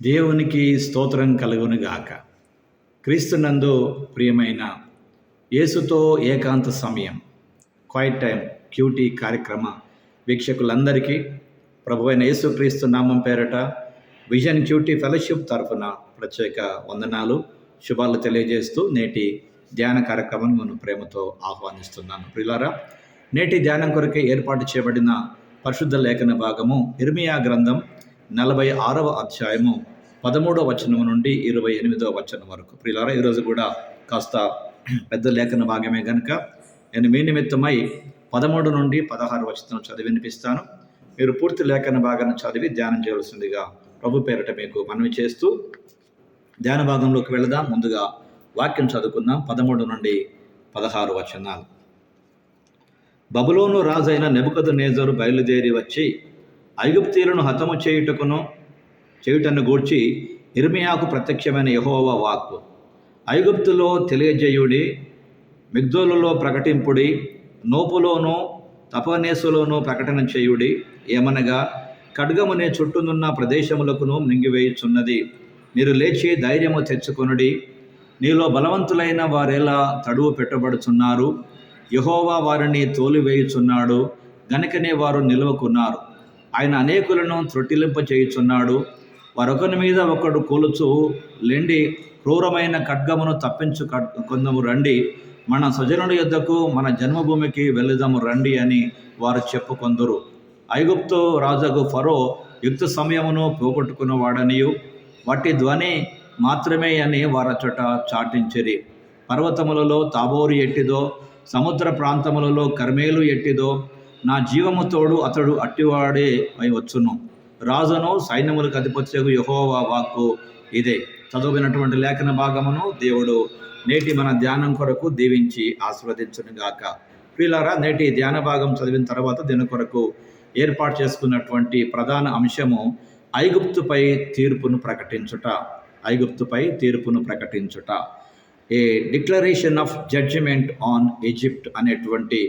దేవునికి స్తోత్రం కలుగునుగాక. క్రీస్తునందు ప్రియమైన యేసుతో ఏకాంత సమయం క్వైట్ టైం క్యూటీ కార్యక్రమ వీక్షకులందరికీ ప్రభువైన యేసుక్రీస్తు నామం పేరట విజన్ క్యూటీ ఫెలోషిప్ తరఫున ప్రత్యేక వందనాలు శుభాలు తెలియజేస్తూ నేటి ధ్యాన కార్యక్రమం నేను ప్రేమతో ఆహ్వానిస్తున్నాను. ప్రియులారా, నేటి ధ్యానం కొరకే ఏర్పాటు చేయబడిన పరిశుద్ధ లేఖన భాగము ఇర్మియా గ్రంథం 46వ అధ్యాయము 13వ వచనం నుండి 28వ వచనం వరకు. ప్రియులారా, ఈరోజు కూడా కాస్త పెద్ద లేఖన భాగమే కనుక నేను మీ నిమిత్తమై 13 నుండి 16 వచనం చదివి వినిపిస్తాను. మీరు పూర్తి లేఖన భాగాన్ని చదివి ధ్యానం చేయవలసిందిగా ప్రభు పేరట మీకు మనవి చేస్తూ ధ్యాన భాగంలోకి వెళదాం. ముందుగా వాక్యం చదువుకుందాం. 13 నుండి 16 వచనాలు. బబులోను రాజైన నెబుకద్నెజరు బయలుదేరి వచ్చి ఐగుప్తీయులను హతము చేయుటను గూర్చి ఇర్మియాకు ప్రత్యక్షమైన యెహోవా వాక్కు. ఐగుప్తులో తెలియజేయుడి, మిగ్దోలులో ప్రకటింపుడి, నోపులోనూ తపనేసులోనూ ప్రకటన చేయుడి. ఏమనగా, ఖడ్గమునే చుట్టూనున్న ప్రదేశములకును మింగివేయుచున్నది. మీరు లేచి ధైర్యము తెచ్చుకొనుడి. నీలో బలవంతులైన వారెలా తడువు పెట్టబడుచున్నారు. యెహోవా వారిని తోలివేయుచున్నాడు గనుకనే వారు నిలువకున్నారు. ఆయన అనేకులను త్రొట్టిలింప చేయుచున్నాడు. వారొకరి మీద ఒకడు కూలుచు లెండి, క్రూరమైన ఖడ్గమును తప్పించు కొందము రండి, మన స్వజనుడి యొద్దకు మన జన్మభూమికి వెళుదము రండి అని వారు చెప్పుకొందురు. ఐగుప్తు రాజుకు ఫరో యుక్త సమయమును పోగొట్టుకున్నవాడనియు వాటి ధ్వని మాత్రమే అని వారచట చాటించిరి. పర్వతములలో తాబోరు ఎట్టిదో, సముద్ర ప్రాంతములలో కర్మేలు ఎట్టిదో, నా జీవము తోడు అతడు అట్టివాడే అయి వచ్చును. రాజును సైన్యములకు అధిపత్యకు యెహోవా వాక్కు ఇదే. చదువుకున్నటువంటి లేఖన భాగమును దేవుడు నేటి మన ధ్యానం కొరకు దీవించి ఆశీర్వదించునుగాక. ప్రియులారా, నేటి ధ్యాన భాగం చదివిన తర్వాత దీని కొరకు ఏర్పాటు చేసుకున్నటువంటి ప్రధాన అంశము ఐగుప్తుపై తీర్పును ప్రకటించుట. ఐగుప్తుపై తీర్పును ప్రకటించుట, a declaration of judgement on Egypt అనేటువంటి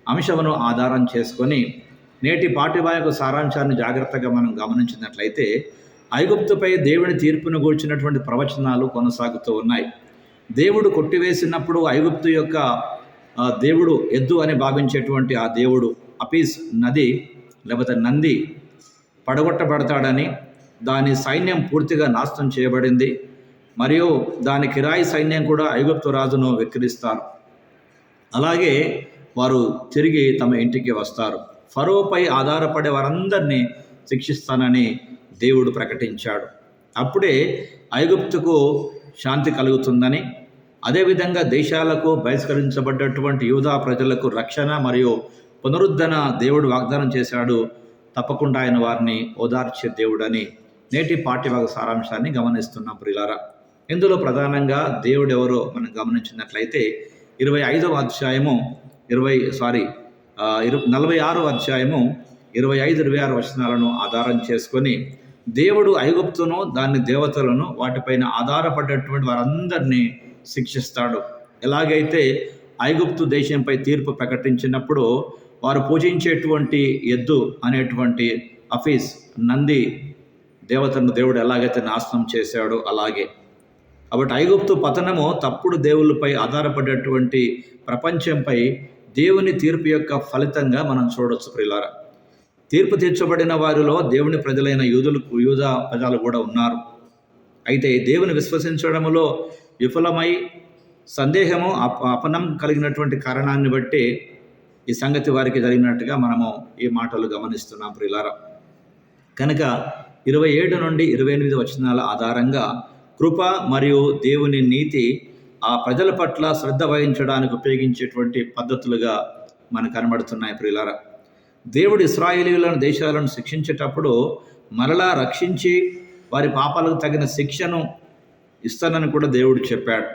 అంశమును ఆధారం చేసుకొని నేటి పాఠ్యభాగ సారాంశాన్ని జాగ్రత్తగా మనం గమనించినట్లయితే ఐగుప్తుపై దేవుని తీర్పును గూర్చినటువంటి ప్రవచనాలు కొనసాగుతూ ఉన్నాయి. దేవుడు కొట్టివేసినప్పుడు ఐగుప్తు యొక్క దేవుడు ఎద్దు అని భావించేటువంటి ఆ దేవుడు అపీస్ నది లేకపోతే నంది పడగొట్టబడతాడని, దాని సైన్యం పూర్తిగా నాశనం చేయబడింది, మరియు దాని కిరాయి సైన్యం కూడా ఐగుప్తు రాజును వెక్కిరిస్తారు. అలాగే వారు తిరిగి తమ ఇంటికి వస్తారు. ఫరోపై ఆధారపడే వారందరినీ శిక్షిస్తానని దేవుడు ప్రకటించాడు. అప్పుడే ఐగుప్తుకు శాంతి కలుగుతుందని, అదేవిధంగా దేశాలకు బహిష్కరించబడ్డటువంటి యూదా ప్రజలకు రక్షణ మరియు పునరుద్ధరణ దేవుడు వాగ్దానం చేశాడు. తప్పకుండా ఆయన వారిని ఓదార్చే దేవుడని నేటి పాఠ్యభాగ సారాంశాన్ని గమనిస్తున్నాం. ప్రియులారా, ఇందులో ప్రధానంగా దేవుడు ఎవరో మనం గమనించినట్లయితే 45వ అధ్యాయము 46వ అధ్యాయము 25-26 వచనాలను ఆధారం చేసుకొని దేవుడు ఐగుప్తును, దాని దేవతలను, వాటిపైన ఆధారపడ్డటువంటి వారందరినీ శిక్షిస్తాడు. ఎలాగైతే ఐగుప్తు దేశంపై తీర్పు ప్రకటించినప్పుడు వారు పూజించేటువంటి ఎద్దు అనేటువంటి అఫీస్ నంది దేవతను దేవుడు ఎలాగైతే నాశనం చేశాడో అలాగే. కాబట్టి ఐగుప్తు పతనము తప్పుడు దేవుళ్ళపై ఆధారపడేటువంటి ప్రపంచంపై దేవుని తీర్పు యొక్క ఫలితంగా మనం చూడవచ్చు. ప్రియులారా, తీర్పు తీర్చబడిన వారిలో దేవుని ప్రజలైన యూదా ప్రజలు కూడా ఉన్నారు. అయితే దేవుని విశ్వసించడంలో విఫలమై సందేహము అపనం కలిగినటువంటి కారణాన్ని బట్టి ఈ సంగతి వారికి జరిగినట్టుగా మనము ఈ మాటలు గమనిస్తున్నాం. ప్రియులారా, కనుక 27 నుండి 28 వచనాల ఆధారంగా కృప మరియు దేవుని నీతి ఆ ప్రజల పట్ల శ్రద్ధ వహించడానికి ఉపయోగించేటువంటి పద్ధతులుగా మనకు కనబడుతున్నాయి. ప్రియులారా, దేవుడు ఇశ్రాయేలీయులను దేశాలను శిక్షించేటప్పుడు మరలా రక్షించి వారి పాపాలకు తగిన శిక్షను ఇస్తానని కూడా దేవుడు చెప్పాడు.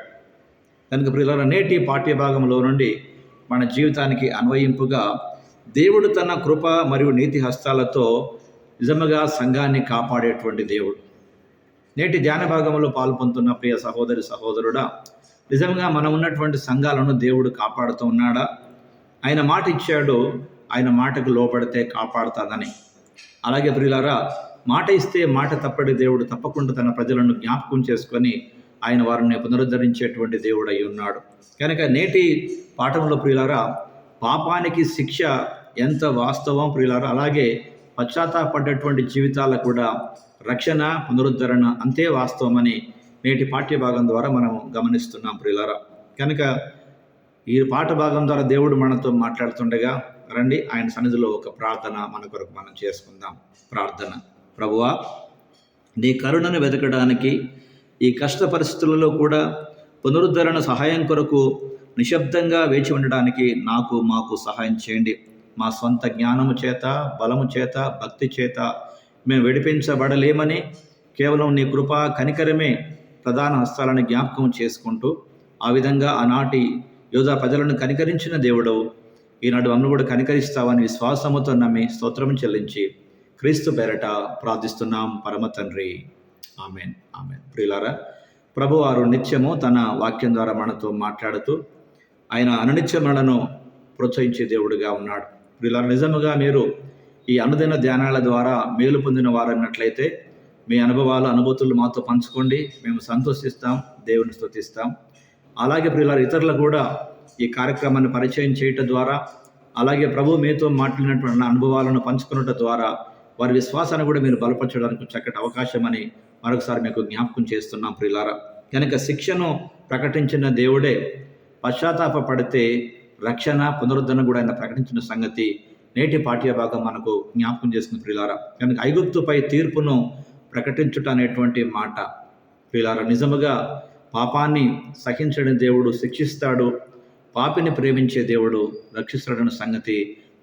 కనుక ప్రియులారా, నేటి పాఠ్యభాగంలో నుండి మన జీవితానికి అన్వయింపుగా దేవుడు తన కృప మరియు నీతి హస్తాలతో నిజముగా సంఘాన్ని కాపాడేటువంటి దేవుడు. నేటి ధ్యాన భాగంలో పాల్పొందుతున్న ప్రియ సహోదరి సహోదరుడా, నిజంగా మనం ఉన్నటువంటి సంఘాలను దేవుడు కాపాడుతూ ఉన్నాడా? ఆయన మాట ఇచ్చాడు, ఆయన మాటకు లోపడితే కాపాడుతాదని. అలాగే ప్రియులారా, మాట ఇస్తే మాట తప్పడి దేవుడు తప్పకుండా తన ప్రజలను జ్ఞాపకం చేసుకొని ఆయన వారిని పునరుద్ధరించేటువంటి దేవుడు అయి ఉన్నాడు. కనుక నేటి పాఠంలో ప్రియులారా, పాపానికి శిక్ష ఎంత వాస్తవం ప్రియులారా, అలాగే పశ్చాత్తాపడ్డటువంటి జీవితాలకు కూడా రక్షణ పునరుద్ధరణ అంతే వాస్తవమని నేటి పాఠ్యభాగం ద్వారా మనం గమనిస్తున్నాం ప్రియులారా. కనుక ఈ పాఠ భాగం ద్వారా దేవుడు మనతో మాట్లాడుతుండగా రండి ఆయన సన్నిధిలో ఒక ప్రార్థన మన కొరకు మనం చేసుకుందాం. ప్రార్థన. ప్రభువా, నీ కరుణను వెతకడానికి ఈ కష్ట పరిస్థితులలో కూడా పునరుద్ధరణ సహాయం కొరకు నిశ్శబ్దంగా వేచి ఉండడానికి మాకు సహాయం చేయండి. మా సొంత జ్ఞానము చేత, బలము చేత, భక్తి చేత మేము విడిపించబడలేమని కేవలం నీ కృపా కనికరమే ప్రధాన హస్తాలను జ్ఞాపకం చేసుకుంటూ, ఆ విధంగా ఆనాటి యోధా ప్రజలను కనికరించిన దేవుడవు ఈనాడు అమ్ను కూడా కనికరిస్తావని విశ్వాసముతో నమ్మి స్తోత్రం చెల్లించి క్రీస్తు పేరట ప్రార్థిస్తున్నాం పరమ తండ్రి. Amen, amen. ప్రియులారా, ప్రభువారు నిత్యము తన వాక్యం ద్వారా మనతో మాట్లాడుతూ ఆయన అనునిత్య మనను ప్రోత్సహించే దేవుడిగా ఉన్నాడు. ప్రియులారా, నిజముగా మీరు ఈ అనుదిన ధ్యానాల ద్వారా మేలు పొందిన వారన్నట్లయితే మీ అనుభూతులు మాతో పంచుకోండి. మేము సంతోషిస్తాం, దేవుని స్తుతిస్తాం. అలాగే ప్రియులారా, ఇతరులకు కూడా ఈ కార్యక్రమాన్ని పరిచయం చేయటం ద్వారా, అలాగే ప్రభు మీతో మాట్లాడినటువంటి అనుభవాలను పంచుకున్నట ద్వారా వారి విశ్వాసాన్ని కూడా మీరు బలపరచడానికి చక్కటి అవకాశం అని మరొకసారి మీకు జ్ఞాపకం చేస్తున్నాం ప్రియులారా. కనుక శిక్షను ప్రకటించిన దేవుడే పశ్చాత్తాపడితే రక్షణ పునరుద్ధరణ కూడా ఆయన ప్రకటించిన సంగతి నేటి పాఠ్యభాగం మనకు జ్ఞాపకం చేస్తుంది ప్రియులారా. కనుక ఐగుప్తుపై తీర్పును ప్రకటించుట అనేటువంటి మాట ప్రియులారా, నిజముగా పాపాన్ని సహించని దేవుడు శిక్షిస్తాడు, పాపిని ప్రేమించే దేవుడు రక్షిస్తాడన్న సంగతి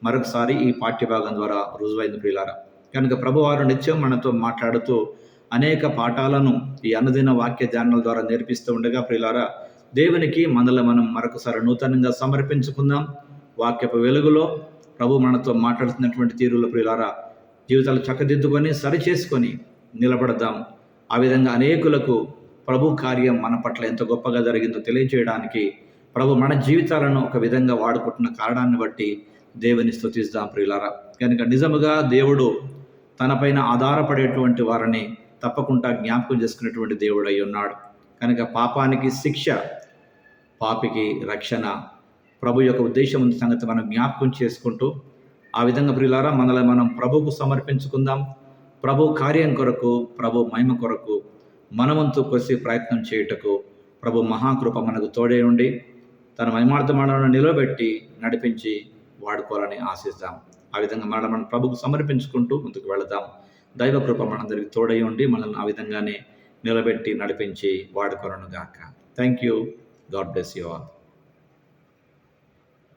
మరొకసారి ఈ పాఠ్యభాగం ద్వారా రుజువైంది ప్రియులారా. కనుక ప్రభువారు నిత్యం మనతో మాట్లాడుతూ అనేక పాఠాలను ఈ అనుదిన వాక్య ధ్యానాల ద్వారా నేర్పిస్తూ ఉండగా ప్రియులారా, దేవునికి మనం మరొకసారి నూతనంగా సమర్పించుకుందాం. వాక్యపు వెలుగులో ప్రభు మనతో మాట్లాడుతున్నటువంటి తీరులో ప్రియులారా జీవితాలు చక్కదిద్దుకొని సరిచేసుకొని నిలబడదాం. ఆ విధంగా అనేకులకు ప్రభు కార్యం మన పట్ల ఎంత గొప్పగా జరిగిందో తెలియజేయడానికి ప్రభు మన జీవితాలను ఒక విధంగా వాడుకుంటున్న కారణాన్ని బట్టి దేవుని స్తుతిస్తాం ప్రియులారా. కనుక నిజముగా దేవుడు తనపైన ఆధారపడేటువంటి వారిని తప్పకుండా జ్ఞాపకం చేసుకునేటువంటి దేవుడు అయి ఉన్నాడు. కనుక పాపానికి శిక్ష, పాపికి రక్షణ, ప్రభు యొక్క ఉద్దేశం ఉన్న సంగతి మనం జ్ఞాపకం చేసుకుంటూ ఆ విధంగా ప్రియులారా మనం ప్రభువుకు సమర్పించుకుందాం. ప్రభు కార్యం కొరకు, ప్రభు మహిమ కొరకు మనవంతు కొద్ది ప్రయత్నం చేయుటకు ప్రభు మహాకృప మనకు తోడే ఉండి తన మహిమార్థమాలను నిలబెట్టి నడిపించి వాడుకోవాలని ఆశిస్తాం. ఆ విధంగా మనం ప్రభుకు సమర్పించుకుంటూ ముందుకు వెళదాం. దైవ కృప మనందరికి తోడై ఉండి మనల్ని ఆ విధంగానే నిలబెట్టి నడిపించి వాడుకోవను గాక. Thank you. God bless you all.